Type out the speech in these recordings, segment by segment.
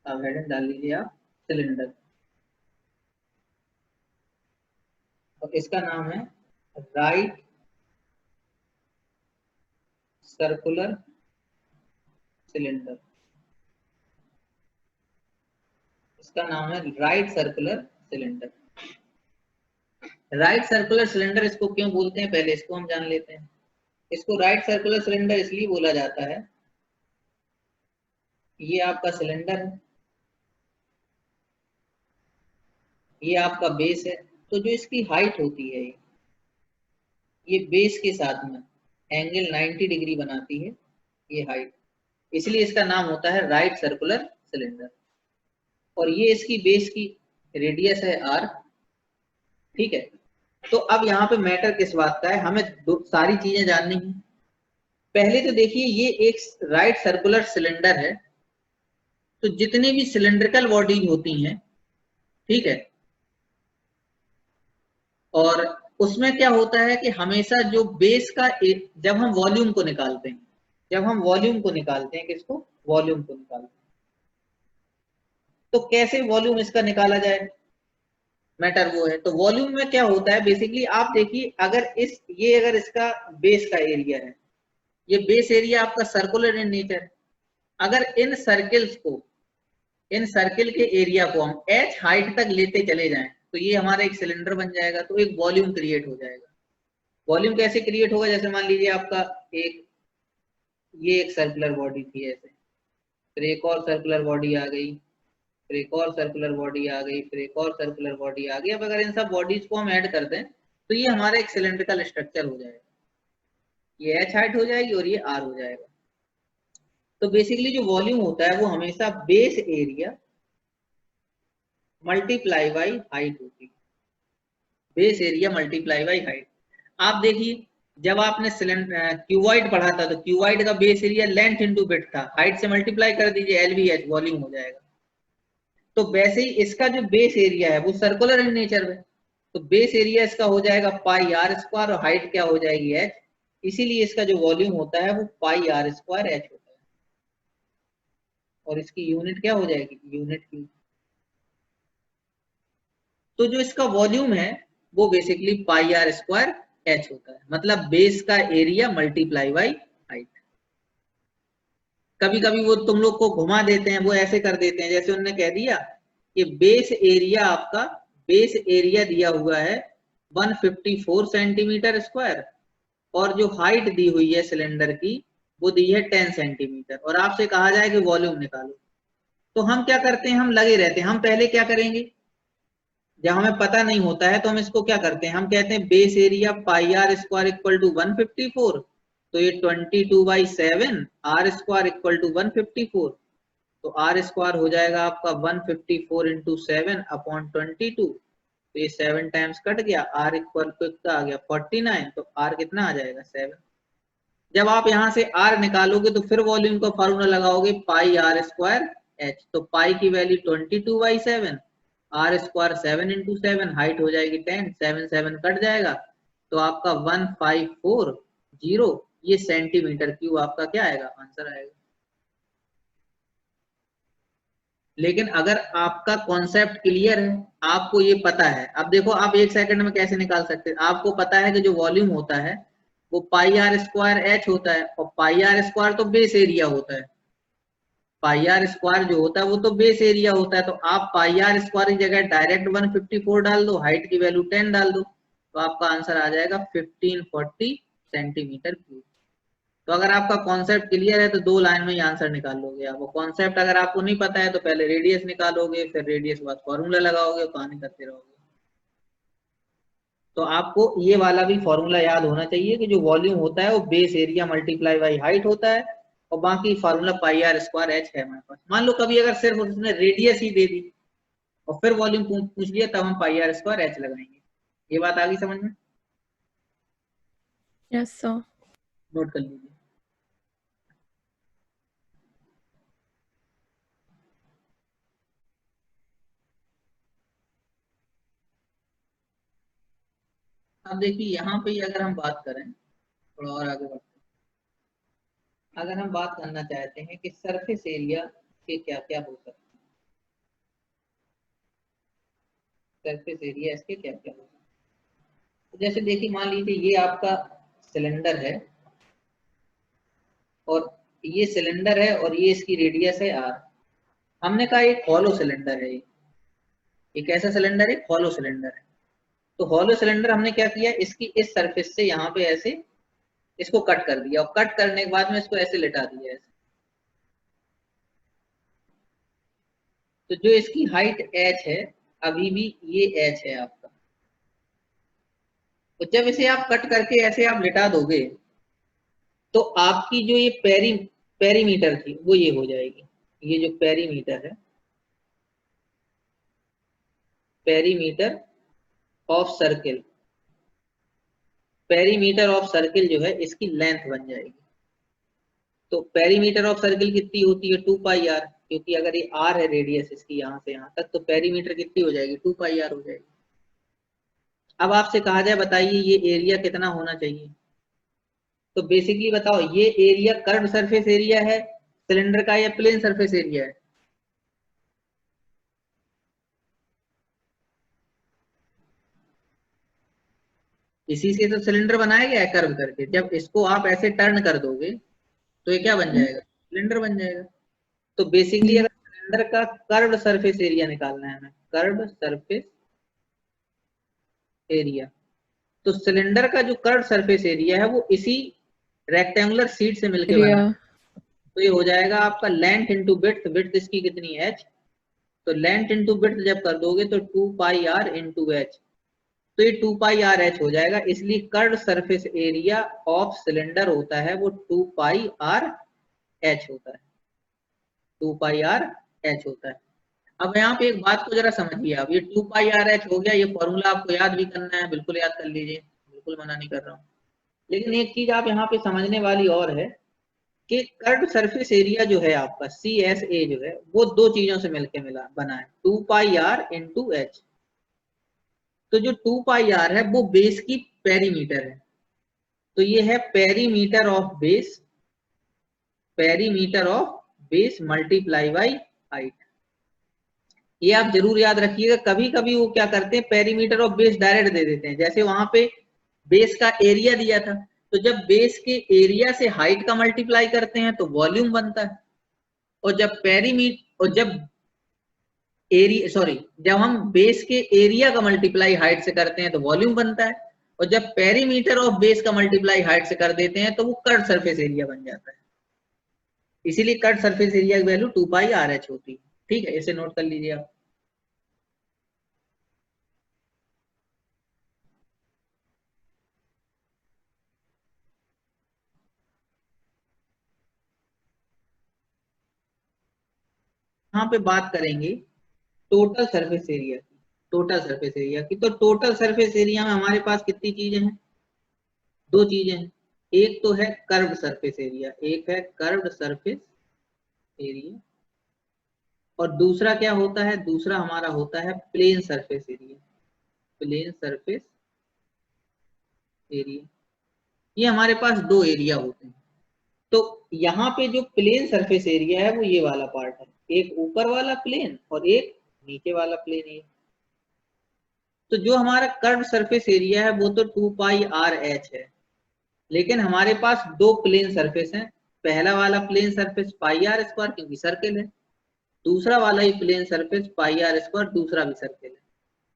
अब हेडिंग डाल लीजिए आप सिलेंडर, और इसका नाम है राइट सर्कुलर सिलेंडर। इसका नाम है right circular cylinder. Right circular cylinder इसको क्यों बोलते हैं, पहले इसको हम जान लेते हैं। इसको राइट सर्कुलर सिलेंडर इसलिए बोला जाता है, ये आपका सिलेंडर है, ये आपका बेस है, तो जो इसकी हाइट होती है ये बेस के साथ में एंगल 90 डिग्री बनाती है, ये हाइट, इसलिए इसका नाम होता है राइट सर्कुलर सिलेंडर। और ये इसकी बेस की रेडियस है r, ठीक है। तो अब यहाँ पे मैटर किस बात का है, हमें सारी चीजें जाननी है। पहले तो देखिए ये एक राइट सर्कुलर सिलेंडर है, तो जितनी भी सिलेंड्रिकल बॉडीज होती हैं, ठीक है, और उसमें क्या होता है कि हमेशा जो बेस का जब हम वॉल्यूम को निकालते हैं, जब हम वॉल्यूम को निकालते हैं, किसको, वॉल्यूम को निकालते हैं, तो कैसे वॉल्यूम इसका निकाला जाए, मैटर वो है। तो वॉल्यूम में क्या होता है बेसिकली, आप देखिए अगर ये अगर इसका बेस का एरिया है, ये बेस एरिया आपका सर्कुलर इन नेचर है, अगर इन सर्किल्स को, इन सर्किल के एरिया को हम h हाइट तक लेते चले जाएं, तो ये हमारा एक सिलेंडर बन जाएगा, तो एक वॉल्यूम क्रिएट हो जाएगा। वॉल्यूम कैसे क्रिएट होगा, जैसे मान लीजिए आपका ये एक सर्कुलर बॉडी थी ऐसे, फिर एक और सर्कुलर बॉडी आ गई, फिर एक और सर्कुलर बॉडी आ गई, फिर एक और सर्कुलर बॉडी आ गई। अब अगर इन सब बॉडीज को हम ऐड कर दें तो ये हमारा एक सिलेंड्रिकल स्ट्रक्चर हो जाएगा, ये h हाइट हो जाएगी और ये r हो जाएगा। तो बेसिकली जो वॉल्यूम होता है वो हमेशा base area multiply by height होती है, base area multiply by height. आप देखिए जब आपने क्यूबॉइड पढ़ा था, तो क्यूबॉइड का base area length into width था, हाइट से मल्टीप्लाई कर दीजिए LVH वॉल्यूम हो जाएगा। तो वैसे ही इसका जो बेस एरिया है वो सर्कुलर इन नेचर है, तो बेस एरिया इसका हो जाएगा पाई r स्क्वायर और हाइट क्या हो जाएगी h, इसीलिए इसका जो वॉल्यूम होता है वो पाई r स्क्वायर h होता है, और इसकी यूनिट क्या हो जाएगी, यूनिट क्यूब। तो जो इसका वॉल्यूम है वो बेसिकली पाई r स्क्वायर h होता है, मतलब बेस का एरिया मल्टीप्लाई बाई हाइट। कभी कभी वो तुम लोग को घुमा देते हैं, वो ऐसे कर देते हैं जैसे उन्होंने कह दिया कि बेस एरिया आपका, बेस एरिया दिया हुआ है 154 सेंटीमीटर स्क्वायर, और जो हाइट दी हुई है सिलेंडर की वो दी है 10 सेंटीमीटर, और आपसे कहा जाए कि वॉल्यूम निकालो। तो हम क्या करते हैं, हम लगे रहते हैं, हम पहले क्या करेंगे, जब हमें पता नहीं होता है तो हम इसको क्या करते हैं, हम कहते हैं base area pi r square equal to 154, तो ये 22/7 r स्क्वायर इक्वल टू 154, तो r स्क्वायर हो जाएगा आपका 154 इंटू 7 अपॉन 22, तो ये 7 टाइम्स कट गया, r इक्वल टू कितना आ गया 49, तो r कितना आ जाएगा 7। जब आप यहाँ से r निकालोगे तो फिर वॉल्यूम का फॉर्मूला लगाओगे पाई r स्क्वायर h, तो पाई की value 22/7, r square 7 into 7, height हो जाएगी 10, 7 7 कट जाएगा, तो आपका 1540 ये सेंटीमीटर क्यूब आपका क्या आएगा, आंसर आएगा। लेकिन अगर आपका कॉन्सेप्ट क्लियर है, आपको ये पता है, अब देखो आप एक सेकंड में कैसे निकाल सकते हैं, आपको पता है कि जो वॉल्यूम होता है वो पाई r स्क्वायर h होता है, और पाई r स्क्वायर तो बेस एरिया होता है, पाई r स्क्वायर जो होता है वो तो बेस एरिया होता है, तो आप पाई r स्क्वायर की जगह डायरेक्ट 154 डाल दो, हाइट की वैल्यू 10 डाल दो, तो आपका आंसर आ जाएगा 1540 सेंटीमीटर क्यूब। तो अगर आपका कॉन्सेप्ट क्लियर है तो 2 लाइन में ही आंसर निकाल लोगे आप। वो कॉन्सेप्ट अगर आपको नहीं पता है तो पहले रेडियस निकालोगे, फिर रेडियस के बाद फॉर्मूला लगाओगे, कहानी करते रहोगे। तो आपको ये वाला भी फॉर्मूला याद होना चाहिए कि जो वॉल्यूम होता है वो base area multiply by height होता है, और बाकी फॉर्मूला पाई r स्क्वायर h है हमारे पास। मान लो कभी अगर सिर्फ उसने रेडियस ही दे दी और फिर वॉल्यूम पूछ लिया, तब हम पाई r स्क्वायर h लगाएंगे। ये बात आ गई समझ में? Yes sir. नोट कर लीजिए। अब देखिए यहाँ पे अगर हम बात करें, थोड़ा और आगे बढ़ते हैं, अगर हम बात करना चाहते हैं कि सरफेस एरिया के क्या क्या हो सकते हैं, सरफेस एरिया इसके क्या क्या होगा। तो जैसे देखिए मान लीजिए ये आपका सिलेंडर है और ये सिलेंडर है और ये इसकी रेडियस है आर। हमने कहा एक हॉलो सिलेंडर है, ये कैसा सिलेंडर है, हॉलो सिलेंडर है। तो हॉलो सिलेंडर हमने क्या किया, इसकी इस सरफेस से यहाँ पे ऐसे इसको कट कर दिया और कट करने के बाद में इसको ऐसे लिटा दिया ऐसे। तो जो इसकी हाइट h है, अभी भी ये h है आपका। तो जब इसे आप कट करके ऐसे आप लिटा दोगे तो आपकी जो ये पेरीमीटर थी वो ये हो जाएगी। ये जो पेरीमीटर है, perimeter of circle, perimeter of circle जो है इसकी लेंथ बन जाएगी। तो पेरीमीटर ऑफ सर्किल कितनी होती है, 2 पाई आर, क्योंकि अगर ये आर है रेडियस इसकी यहाँ से यहाँ तक, तो पेरीमीटर कितनी हो जाएगी, 2 पाई आर हो जाएगी। अब आपसे कहा जाए बताइए ये एरिया कितना होना चाहिए, तो बेसिकली बताओ ये एरिया कर्व सरफेस एरिया है सिलेंडर का या प्लेन सरफेस एरिया है। इसी से तो सिलेंडर बनाया गया है कर्व करके। जब इसको आप ऐसे टर्न कर दोगे तो ये क्या बन जाएगा, सिलेंडर बन जाएगा। तो बेसिकली अगर सिलेंडर का कर्व सरफेस एरिया निकालना है हमें, कर्व सरफेस एरिया, तो सिलेंडर का जो कर्व सरफेस एरिया है वो इसी रेक्टेंगुलर शीट से मिलके बना है। तो ये हो जाएगा आपका लेंथ इंटू विड्थ, विड्थ इसकी कितनी है h, तो लेंथ इंटू विड्थ जब कर दोगे तो 2 पाई आर इंटू एच, तो ये 2 पाई आर एच हो जाएगा। इसलिए curve surface area of cylinder होता है वो 2 पाई आर एच होता है, 2 पाई आर एच होता है। अब यहाँ पे एक बात को जरा समझिए आप, ये 2 पाई आर एच हो गया, ये फॉर्मूला आपको याद भी करना है, बिल्कुल याद कर लीजिए, बिल्कुल मना नहीं कर रहा हूँ। लेकिन एक चीज आप यहाँ पे समझने वाली और है कि कर्व सरफेस एरिया जो है आपका सी एस ए जो है वो दो चीजों से मिलके मिला बना है, 2 पाई आर इंटू एच। तो जो 2 पाई आर है वो बेस की पेरीमीटर है, तो ये है perimeter of base, perimeter of base multiply by height. ये आप जरूर याद रखिएगा, कभी कभी वो क्या करते हैं पेरीमीटर ऑफ बेस डायरेक्ट दे देते हैं। जैसे वहां पे बेस का एरिया दिया था, तो जब बेस के एरिया से हाइट का मल्टीप्लाई करते हैं तो वॉल्यूम बनता है, और जब पेरीमीटर और जब एरिया सॉरी जब हम बेस के एरिया का मल्टीप्लाई हाइट से करते हैं तो वॉल्यूम बनता है, और जब पेरीमीटर ऑफ बेस का मल्टीप्लाई हाइट से कर देते हैं तो वो कर्व सरफेस एरिया बन जाता है। इसीलिए कर्व सरफेस एरिया की वैल्यू 2 पाई आर एच होती है। ठीक है, इसे नोट कर लीजिए आप। यहाँ पे बात करेंगे टोटल सरफेस एरिया की, टोटल सरफेस एरिया की। तो टोटल सरफेस एरिया में हमारे पास कितनी चीजें हैं, दो चीजें हैं। एक तो है कर्व्ड सरफेस एरिया, एक है कर्व्ड सरफेस एरिया, और दूसरा क्या होता है, दूसरा हमारा होता है plane surface area, plane surface area. ये हमारे पास दो एरिया होते हैं। तो यहाँ पे जो प्लेन सरफेस एरिया है वो ये वाला पार्ट है, एक ऊपर वाला प्लेन और एक नीचे वाला प्लेन है। तो जो हमारा कर्व सरफेस एरिया है वो तो 2 पाई आर एच है, लेकिन हमारे पास दो प्लेन सरफेस हैं। पहला वाला plane surface pi r square क्योंकि सर्किल है, दूसरा वाला ही plane surface pi r square, दूसरा भी सर्किल है।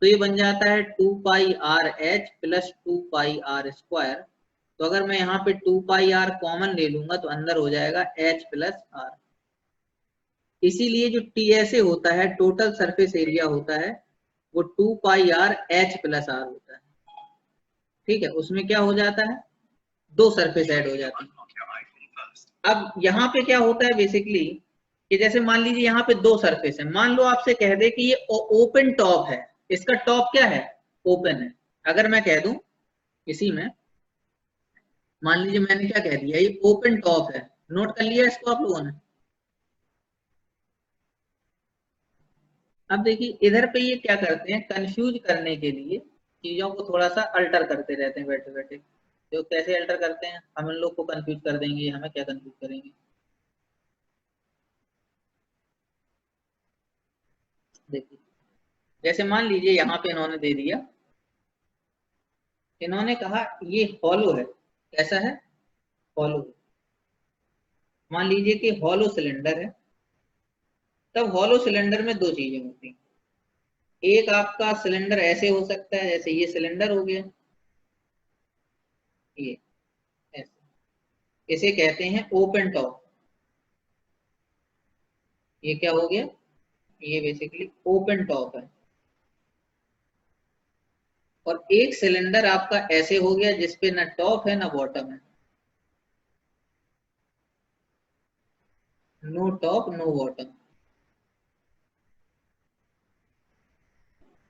तो ये बन जाता है 2 pi r h plus 2 pi r square. तो अगर मैं यहाँ पे 2 पाई आर कॉमन ले लूंगा तो अंदर हो जाएगा एच प्लस आर। इसीलिए जो टीएसए होता है, टोटल सरफेस एरिया होता है, वो 2 pi r h plus are होता है। ठीक है, उसमें क्या हो जाता है, दो सरफेस ऐड हो जाती है। अब यहाँ पे क्या होता है बेसिकली कि जैसे मान लीजिए यहाँ पे दो सरफेस है, मान लो आपसे कह दे कि ये ओपन टॉप है, इसका टॉप क्या है, ओपन है। अगर मैं कह दूं इसी में, मान लीजिए मैंने क्या कह दिया, ये ओपन टॉप है, नोट कर लिया इसको आप लोगों ने। अब देखिए इधर पे ये क्या करते हैं, कंफ्यूज करने के लिए चीजों को थोड़ा सा अल्टर करते रहते हैं बैठे बैठे। तो कैसे अल्टर करते हैं, हम इन लोग को कंफ्यूज कर देंगे, हमें क्या कंफ्यूज करेंगे। देखिए जैसे मान लीजिए यहाँ पे इन्होंने दे दिया, इन्होंने कहा ये हॉलो है, कैसा है, हॉलो। मान लीजिए कि हॉलो सिलेंडर है, तब हॉलो सिलेंडर में दो चीजें होती हैं। एक आपका सिलेंडर ऐसे हो सकता है, जैसे ये सिलेंडर हो गया, ये ऐसे, इसे कहते हैं ओपन टॉप। ये क्या हो गया, ये बेसिकली ओपन टॉप है। और एक सिलेंडर आपका ऐसे हो गया जिसपे ना टॉप है ना बॉटम है, नो टॉप नो बॉटम,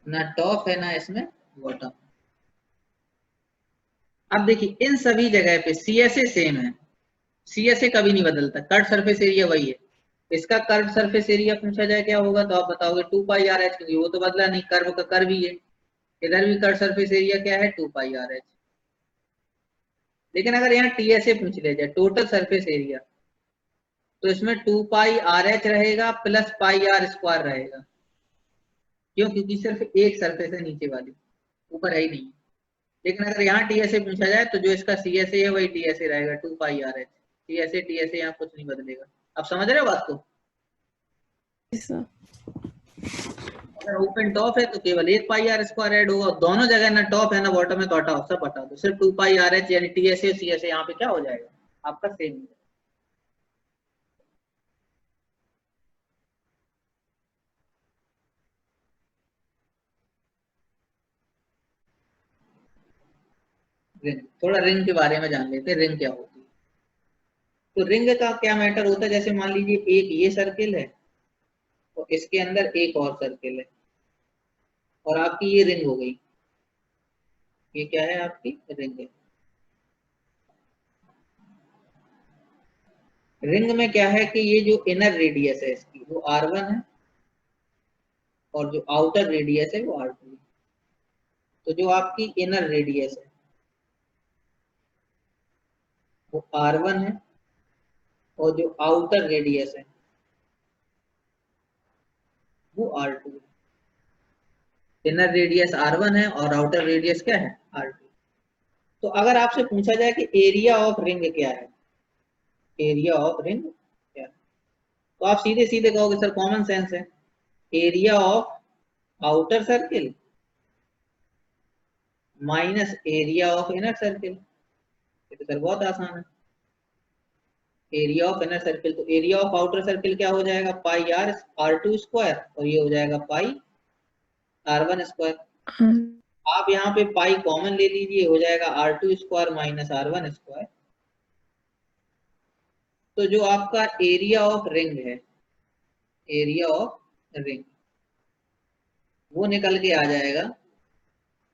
ना टॉप है ना इसमें बॉटम। अब देखिए इन सभी जगह पे सीएसए सेम है, सीएसए कभी नहीं बदलता, कर्व सरफेस एरिया वही है। इसका कर्व सरफेस एरिया पूछा जाए क्या होगा, तो आप बताओगे 2 पाई आर एच, क्योंकि वो तो बदला नहीं, कर्व का कर्व ही है। इधर भी कर्व सरफेस एरिया क्या है, 2 पाई आर एच। लेकिन अगर यहाँ टीएसए पूछ लिया जाए, टोटल सरफेस एरिया, तो इसमें 2 पाई आर एच रहेगा प्लस पाई आर स्क्वायर रहेगा। क्यों, क्योंकि सिर्फ एक सरफेस है नीचे वाली, ऊपर है ही नहीं। लेकिन अगर यहाँ टीएसए पूछा जाए तो जो इसका सीएसए है वही टीएसए रहेगा, 2 pi r H. TSA TSA यहाँ कुछ नहीं बदलेगा। आप समझ रहे हो बात को। अगर ओपन टॉप है तो केवल 1 पाई आर स्क्वायर ऐड होगा, दोनों जगह ना टॉप है ना बॉटम है तो हटाओ, सब हटा दो, सिर्फ 2 पाई आर एच यानी टीएसए सीएसए यहाँ पे क्या हो जाएगा आपका सेम। रिंग, थोड़ा रिंग के बारे में जान लेते हैं, रिंग क्या होती है। तो रिंग का क्या मैटर होता है, जैसे मान लीजिए एक ये सर्किल है और इसके अंदर एक और सर्किल है, और आपकी ये रिंग हो गई, ये क्या है आपकी रिंग है। रिंग में क्या है कि ये जो इनर रेडियस है इसकी वो R1 है, और जो आउटर रेडियस है वो R2 है। तो जो आपकी इनर रेडियस है वो R1 है, और जो आउटर रेडियस है वो R2 है। इनर रेडियस R1 है और आउटर रेडियस क्या है, R2। तो अगर आपसे पूछा जाए कि एरिया ऑफ रिंग क्या है, एरिया ऑफ रिंग क्या है, तो आप सीधे सीधे कहोगे सर कॉमन सेंस है, area of outer circle minus area of inner circle. ये तो सर बहुत आसान है, एरिया ऑफ इनर सर्किल, तो एरिया ऑफ आउटर सर्किल क्या हो जाएगा, पाई आर R2 स्क्वायर, और ये हो जाएगा पाई R1 स्क्वायर। आप यहाँ पे पाई कॉमन ले लीजिए, हो जाएगा R2 square minus R1 square. तो जो आपका एरिया ऑफ रिंग है, एरिया ऑफ रिंग, वो निकल के आ जाएगा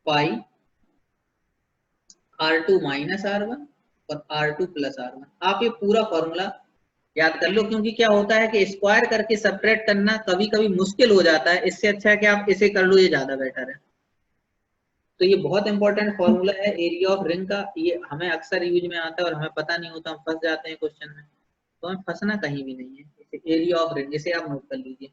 पाई R2 माइनस R1 और R2 प्लस R1। आप ये पूरा फॉर्मूला याद कर लो, क्योंकि क्या होता है कि स्क्वायर करके सब्ट्रैक्ट करना कभी कभी मुश्किल हो जाता है, इससे अच्छा है कि आप इसे कर लो, ये ज्यादा बेटर है। तो ये बहुत इंपॉर्टेंट फॉर्मूला है एरिया ऑफ रिंग का, ये हमें अक्सर यूज में आता है और हमें पता नहीं होता, हम फंस जाते हैं क्वेश्चन में। तो हमें फंसना कहीं भी नहीं है, इसे एरिया ऑफ रिंग, इसे आप नोट कर लीजिए।